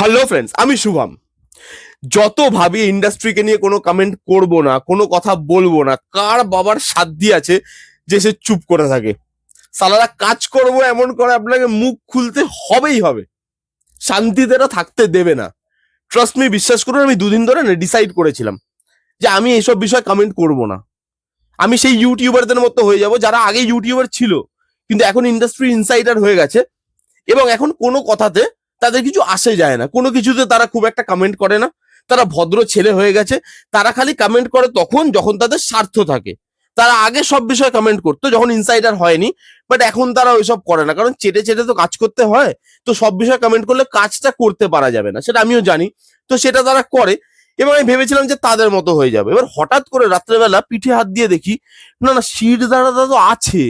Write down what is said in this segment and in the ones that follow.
Hello friends, আমি শুভম। যত ভাবি ইন্ডাস্ট্রিকে নিয়ে কোনো কমেন্ট করব না, কোনো কথা বলবো না, কার বাবার সাধ্য আছে যে সে চুপ করে থাকে। সালারা কাজ করব এমন করে আপনাকে মুখ খুলতে হবেই হবে, শান্তিতে না থাকতে দেবে না। ট্রাস্ট মি, বিশ্বাস করুন, আমি দুদিন ধরে না ডিসাইড করেছিলাম যে আমি এইসব বিষয়ে কমেন্ট করব না। আমি সেই ইউটিউবারদের মতো হয়ে যাব যারা আগে ইউটিউবার ছিল কিন্তু এখন ইন্ডাস্ট্রি ইনসাইডার হয়ে গেছে, এবং এখন কোনো কথাতে তাদের কিছু আসে যায় না, কোনো কিছুতে তারা খুব একটা কমেন্ট করে না। তারা ভদ্র ছেলে হয়ে গেছে। তারা খালি কমেন্ট করে তখন যখন তাদের স্বার্থ থাকে। তারা আগে সব বিষয়ে কমেন্ট করতো যখন ইনসাইডার হয়নি, বাট এখন তারা ওইসব করে না, কারণ চেটে চেটে তো কাজ করতে হয়। তো সব বিষয়ে কমেন্ট করলে কাজটা করতে পারা যাবে না, সেটা আমিও জানি। তো সেটা তারা করে, এবং আমি ভেবেছিলাম যে তাদের মতো হয়ে যাবে। এবার হঠাৎ করে রাত্রেবেলা পিঠে হাত দিয়ে দেখি না না, শির দাঁড়াটা তো আছে,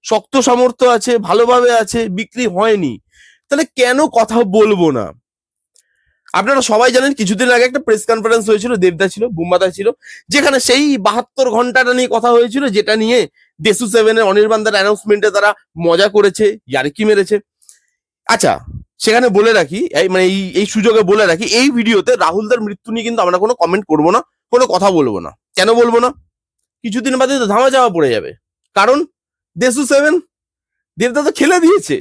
শক্ত সামর্থ্য আছে, ভালোভাবে আছে, বিক্রি হয়নি। তাহলে কেন কথা বলবো না? আপনারা সবাই জানেন কিছুদিন আগে একটা প্রেস কনফারেন্স হয়েছিল, দেবদা ছিল, বুম্বাদা ছিল, যেখানে সেই 72 ঘন্টাটা নিয়ে কথা হয়েছিল, যেটা নিয়ে দেশু সেভেনের অনির্বাণদার অ্যানাউন্সমেন্টে তারা মজা করেছে, ইয়ার্কি মেরেছে। আচ্ছা, সেখানে বলে রাখি, মানে এই সুযোগে বলে রাখি, এই ভিডিওতে রাহুলদার মৃত্যু নিয়ে কিন্তু আমরা কোনো কমেন্ট করবো না, কোনো কথা বলবো না। কেন বলবো না? কিছুদিন বাদে তো ধামা চাওয়া পড়ে যাবে, কারণ দেশু সেভেন, দেবদা তো খেলে দিয়েছে।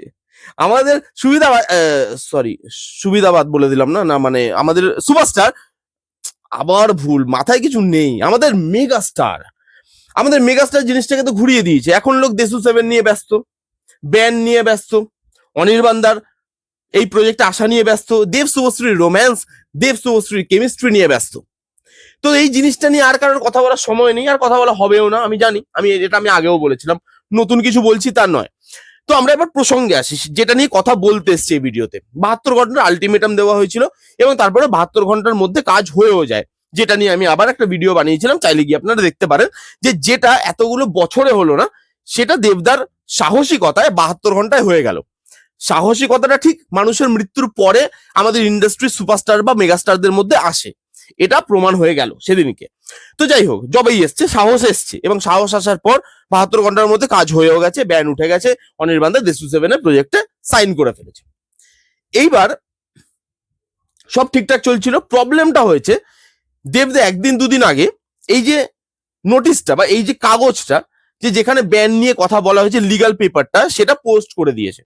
আমাদের সুবিধাবাদ বলে দিলাম, না না মানে আমাদের সুপারস্টার, আবার ভুল, মাথায় কিছু নেই, আমাদের মেগাস্টার জিনিসটাকে তো ঘুরিয়ে দিয়েছে। এখন লোক দেশু সেভেন নিয়ে ব্যস্ত, ব্যান নিয়ে ব্যস্ত, অনির্বাণদার এই প্রজেক্টে আসা নিয়ে ব্যস্ত, দেব শুভশ্রীর রোম্যান্স, দেব শুভশ্রীর কেমিস্ট্রি নিয়ে ব্যস্ত। তো এই জিনিসটা নিয়ে আর কারোর কথা বলার সময় নেই, আর কথা বলা হবেও না, আমি জানি। আমি আগেও বলেছিলাম, নতুন কিছু বলছি তা নয়। তো আমরা এবার প্রসঙ্গে আসি, যেটা নিয়ে কথা বলতে এসছি এই ভিডিওতে। 72 ঘন্টার আলটিমেটাম দেওয়া হয়েছিল, এবং তারপরে 72 ঘন্টার মধ্যে কাজ হয়েও যায়, যেটা নিয়ে আমি আবার একটা ভিডিও বানিয়েছিলাম, চাইলে গিয়ে আপনারা দেখতে পারেন। যেটা এতগুলো বছরে হলো না, সেটা দেবদার সাহসিকতায় 72 ঘন্টায় হয়ে গেল। সাহসিকতাটা ঠিক মানুষের মৃত্যুর পরে আমাদের ইন্ডাস্ট্রির সুপারস্টার বা মেগাস্টারদের মধ্যে আসে, এটা প্রমাণ হয়ে গেল সেদিনকে। তো যাই হোক, জবেই এসছে, সাহস এসছে, এবং সাহস আসার পর 72 ঘন্টার মধ্যে কাজ হয়েও গেছে, ব্যান উঠে গেছে, অনির্বাণদা দেশু সেভেনের প্রজেক্টে সাইন করে ফেলেছে। এইবার সব ঠিকঠাক চলছিল। প্রবলেমটা হয়েছে দেবদা একদিন দুদিন আগে এই যে নোটিশটা বা এই যে কাগজটা, যেখানে ব্যান নিয়ে কথা বলা হয়েছে, লিগাল পেপারটা, সেটা পোস্ট করে দিয়েছে।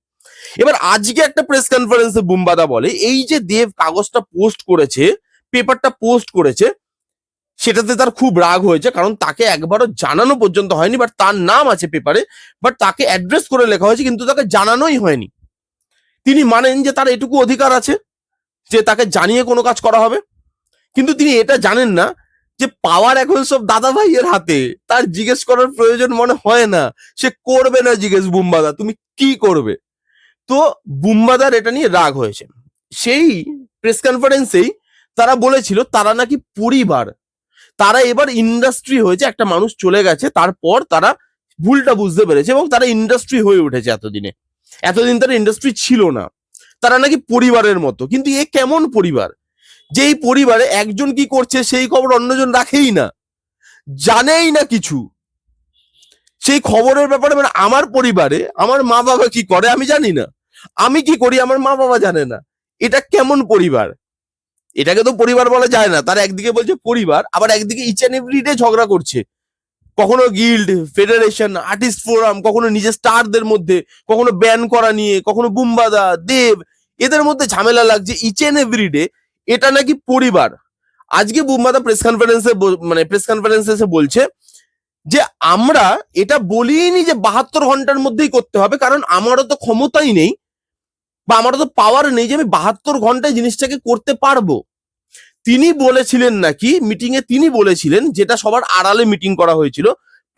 এবার আজকে একটা প্রেস কনফারেন্সে বুম্বাদা বলে, এই যে দেব কাগজটা পোস্ট করেছে, পেপারটা পোস্ট করেছে, সেটাতে তার খুব রাগ হয়েছে, কারণ তাকে একবারও জানানো পর্যন্ত হয়নি। বাট তার নাম আছে পেপারে, বাট তাকে অ্যাড্রেস করে লেখা হয়েছে, কিন্তু তাকে জানানোই হয়নি। তিনি মানেন যে তার এটুকু অধিকার আছে যে তাকে জানিয়ে কোনো কাজ করা হবে, কিন্তু তিনি এটা জানেন না যে পাওয়ার এখন সব দাদা ভাইয়ের হাতে। তার জিজ্ঞেস করার প্রয়োজন মনে হয় না, সে করবে না জিজ্ঞেস, বুম্বাদা তুমি কি করবে। তো বুম্বাদার এটা নিয়ে রাগ হয়েছে। সেই প্রেস কনফারেন্সেই তারা বলেছিল তারা নাকি পরিবার, তারা এবার ইন্ডাস্ট্রি হয়েছে, একটা মানুষ চলে গেছে তারপর তারা ভুলটা বুঝতে পেরেছে, এবং তারা ইন্ডাস্ট্রি হয়ে উঠেছে। এতদিন তারা ইন্ডাস্ট্রি ছিল না, তারা নাকি পরিবারের মতো। কিন্তু এ কেমন পরিবার, যেই পরিবারে একজন কি করছে সেই খবর অন্যজন রাখেই না, জানেই না কিছু সেই খবরের ব্যাপারে। মানে আমার পরিবারে আমার মা বাবা কি করে আমি জানি না, আমি কি করি আমার মা বাবা জানে না। এটা কেমন পরিবার? এটাকে তো পরিবার বলা যায় না। তার একদিকে বলছে পরিবার, আবার একদিকে ইচ অ্যান্ড এভরিডে ঝগড়া করছে। কখনো গিল্ড, ফেডারেশন, আর্টিস্ট ফোরাম, কখনো নিজের স্টারদের মধ্যে, কখনো ব্যান করা নিয়ে, কখনো বুম্বাদা, দেব, এদের মধ্যে ঝামেলা লাগছে ইচ অ্যান্ড এভরিডে। এটা নাকি পরিবার। আজকে বুম্বাদা প্রেস কনফারেন্সে এসে বলছে যে আমরা এটা বলিনি যে 72 ঘন্টার মধ্যেই করতে হবে, কারণ আমারও তো ক্ষমতাই নেই বা আমারও তো পাওয়ার নেই যে আমি 72 ঘন্টায় জিনিসটাকে করতে পারবো। তিনি বলেছিলেন নাকি মিটিং এ, তিনি বলেছিলেন, যেটা সবার আড়ালে মিটিং করা হয়েছিল,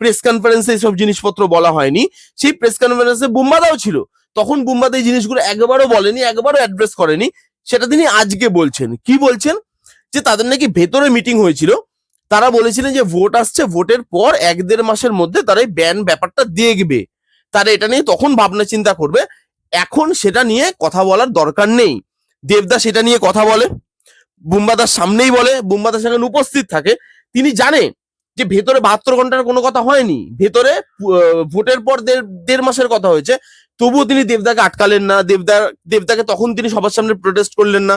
প্রেস কনফারেন্সে এইসব জিনিসপত্র বলা হয়নি। সেই প্রেস কনফারেন্সে বুম্বাদাও ছিল, তখন বুম্বাদা এই জিনিসগুলো একবারও বলেনি, একবারও অ্যাড্রেস করেনি। সেটা তিনি আজকে বলছেন। কি বলছেন? যে তাদের নাকি ভেতরে মিটিং হয়েছিল, তারা বলেছিলেন যে ভোট আসছে, ভোটের পর 1-1.5 মাসের মধ্যে তারা এই ব্যান ব্যাপারটা দেখবে, তারা এটা নিয়ে তখন ভাবনা চিন্তা করবে, এখন সেটা নিয়ে কথা বলার দরকার নেই। দেবদা সেটা নিয়ে কথা বলে, বুম্বাদার সামনেই বলে, বুম্বাদা সেখানে উপস্থিত থাকে। তিনি জানে যে ভেতরে 72 ঘন্টার কোনো কথা হয়নি, ভেতরে ভোটের পর 1.5 মাসের কথা হয়েছে। তবুও তিনি দেবদাকে আটকালেন না, দেবদাকে তখন তিনি সবার সামনে প্রোটেস্ট করলেন না।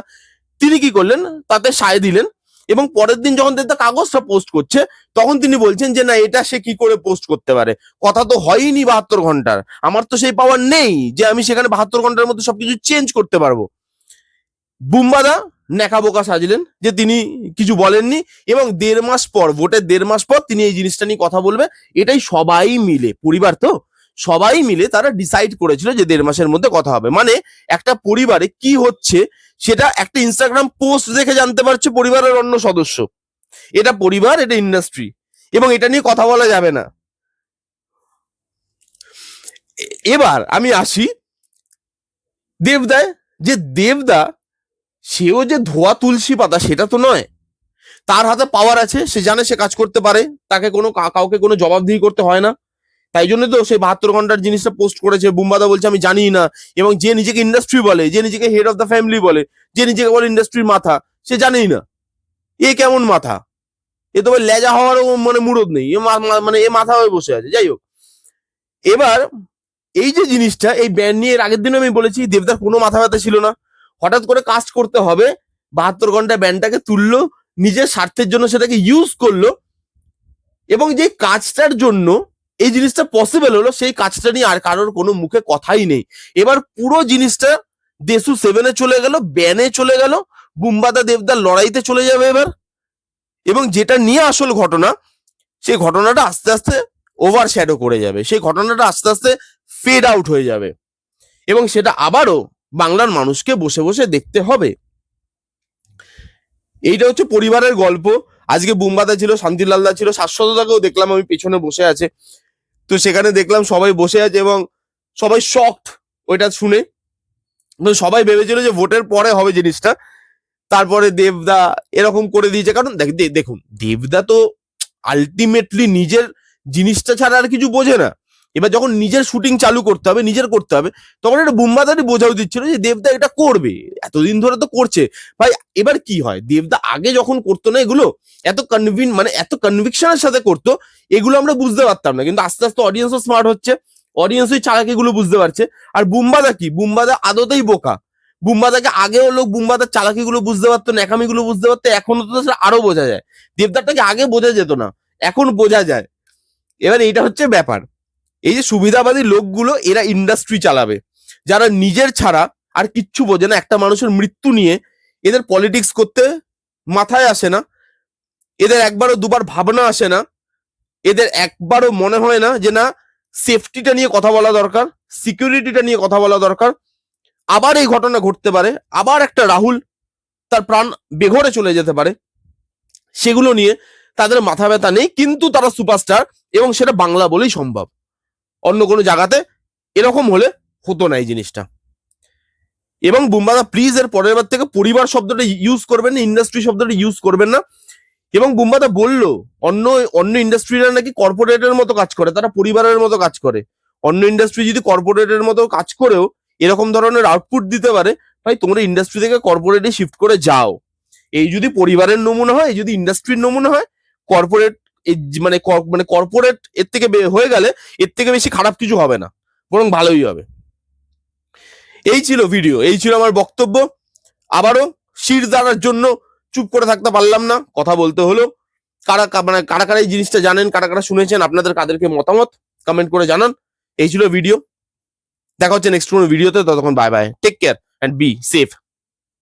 তিনি কি করলেন, তাতে সায় দিলেন এবং পরের দিন যখন দেবদা কাগজটা পোস্ট করছে তখন তিনি বলছেন যে না, এটা সে কি করে পোস্ট করতে পারে, কথা তো হয়নি 72 ঘন্টার, আমার তো সেই পাওয়ার নেই যে আমি সেখানে 72 ঘন্টার মধ্যে সবকিছু চেঞ্জ করতে পারবো। বুম্বাদা ন্যাকা বোকা সাজলেন যে তিনি কিছু বলেননি এবং 1.5 মাস পর, ভোটের 1.5 মাস পর তিনি এই জিনিসটা নিয়ে কথা বলবে। এটাই সবাই মিলে, পরিবার তো সবাই মিলে তারা ডিসাইড করেছিল যে 1.5 মাসের মধ্যে কথা হবে। মানে একটা পরিবারে কি হচ্ছে সেটা একটা ইনস্টাগ্রাম পোস্ট দেখে জানতে পারছে পরিবারের অন্য সদস্য। এটা পরিবার, এটা ইন্ডাস্ট্রি, এবং এটা নিয়ে কথা বলা যাবে না। এবার আমি আসি দেবদায়, যে দেবদা সেও যে ধোয়া তুলসী পাতা সেটা তো নয়, তার হাতে পাওয়ার আছে, সে জানে সে কাজ করতে পারে, তাকে কাউকে কোনো জবাবদিহি করতে হয় না। তাই জন্য তো সেই 72 ঘন্টার জিনিসটা পোস্ট করেছে। বুম্বাদা বলছে আমি জানি না, এবং যে নিজেকে ইন্ডাস্ট্রি বলে, যে নিজেকে হেড অফ দ্য ফ্যামিলি বলে, যে নিজেকে বলে ইন্ডাস্ট্রির মাথা, সে জানেই না। এ কেমন মাথা, এ তো লেজা হওয়ারও মানে মুরদ নেই, মানে এ মাথা হয়ে বসে আছে। যাই হোক, এবার এই যে জিনিসটা, এই ব্যান্ড নিয়ে এর আগের দিন আমি বলেছি দেবদার কোনো মাথা ব্যথা ছিল না, হঠাৎ করে কাস্ট করতে হবে, 72 ঘন্টায় ব্যান্ডটাকে তুললো, নিজের স্বার্থের জন্য সেটাকে ইউজ করলো, এবং যে কাজটার জন্য এই জিনিসটা পসিবল হলো সেই কাজটা নিয়ে আর কারোর কোনো মুখে কথাই নেই। এবার পুরো জিনিসটা দেশু 7-এ চলে গেল, ব্যানে চলে গেল, বুম্বাদা দেবদার লড়াইতে চলে যাবে এবার। এবং যেটা নিয়ে আসল ঘটনা, সেই ঘটনাটা আস্তে আস্তে ওভার শ্যাডো করে যাবে, সেই ঘটনাটা আস্তে আস্তে ফেড আউট হয়ে যাবে, এবং সেটা আবারও বাংলার মানুষকে বসে বসে দেখতে হবে। এইটা হচ্ছে পরিবারের গল্প। আজকে বুম্বাদা ছিল, শান্তিলালদা ছিল, শাশ্বতদাকেও দেখলাম আমি পেছনে বসে আছে। তো সেখানে দেখলাম সবাই বসে আছে এবং সবাই শকড ওইটা শুনে। সবাই ভেবেছিল যে ভোটের পরে হবে জিনিসটা, তারপরে দেবদা এরকম করে দিয়েছে। কারণ দেখুন, দেবদা তো আলটিমেটলি নিজের জিনিসটা ছাড়া আর কিছু বোঝে না। এবার যখন নিজের শুটিং চালু করতে হবে, নিজের করতে হবে, তখন এটা বুম্বাদারই বোঝা উচিত ছিল যে দেবদা এটা করবে, এতদিন ধরে তো করছে ভাই। এবার কি হয়, দেবদা আগে যখন করতো না এগুলো, এত কনভিকশনের সাথে করতো, এগুলো আমরা বুঝতে পারতাম না। কিন্তু আস্তে আস্তে অডিয়েন্সও স্মার্ট হচ্ছে, অডিয়েন্স ওই চালাকিগুলো বুঝতে পারছে। আর বুম্বাদা কি, বুম্বাদা আদতেই বোকা। বুম্বাদাকে আগেও লোক বুম্বাদার চালাকিগুলো বুঝতে পারতো, ন্যাকামিগুলো বুঝতে পারতো, এখনো তো সেটা আরো বোঝা যায়। দেবদারটাকে আগে বোঝা যেত না, এখন বোঝা যায়। এবার এইটা হচ্ছে ব্যাপার, এই যে সুবিধাবাদী লোকগুলো, এরা ইন্ডাস্ট্রি চালাবে, যারা নিজের ছাড়া আর কিচ্ছু বোঝে না। একটা মানুষের মৃত্যু নিয়ে এদের পলিটিক্স করতে মাথায় আসে না, এদের একবারও দুবার ভাবনা আসে না, এদের একবারও মনে হয় না যে না সেফটিটা নিয়ে কথা বলা দরকার, সিকিউরিটিটা নিয়ে কথা বলা দরকার। আবার এই ঘটনা ঘটতে পারে, আবার একটা রাহুল তার প্রাণ বেঘরে চলে যেতে পারে, সেগুলো নিয়ে তাদের মাথা ব্যথা নেই। কিন্তু তারা সুপারস্টার, এবং সেটা বাংলা বলেই সম্ভব, অন্য কোনো জায়গাতে এরকম হলে হতো না এই জিনিসটা। এবং বুম্বাদা প্লিজ এর পরের বার থেকে পরিবার শব্দটা ইউজ করবেন না, ইন্ডাস্ট্রি শব্দটা ইউজ করবেন না। এবং বুম্বাদা বলল অন্য অন্য ইন্ডাস্ট্রিরা নাকি কর্পোরেটের মতো কাজ করে, তারা পরিবারের মতো কাজ করে। অন্য ইন্ডাস্ট্রি যদি কর্পোরেটের মতো কাজ করেও এরকম ধরনের আউটপুট দিতে পারে, ভাই তোমরা ইন্ডাস্ট্রি থেকে কর্পোরেটে শিফট করে যাও। এই যদি পরিবারের নমুনা হয়, এই যদি ইন্ডাস্ট্রির নমুনা হয়, কর্পোরেট মানে কর্পোরেট এর থেকে হয়ে গেলে এর থেকে বেশি খারাপ কিছু হবে না, বরং ভালোই হবে। এই ছিল ভিডিও, এই ছিল আমার বক্তব্য। আবারও শির দ্বারার জন্য চুপ করে থাকতে পারলাম না, কথা বলতে হলো। কারা কারা এই জিনিসটা জানেন, কারা কারা শুনেছেন, আপনাদের কাদেরকে মতামত কমেন্ট করে জানান। এই ছিল ভিডিও, দেখা হচ্ছে নেক্সট কোনো ভিডিওতে। ততক্ষণ bye bye, take care and be safe.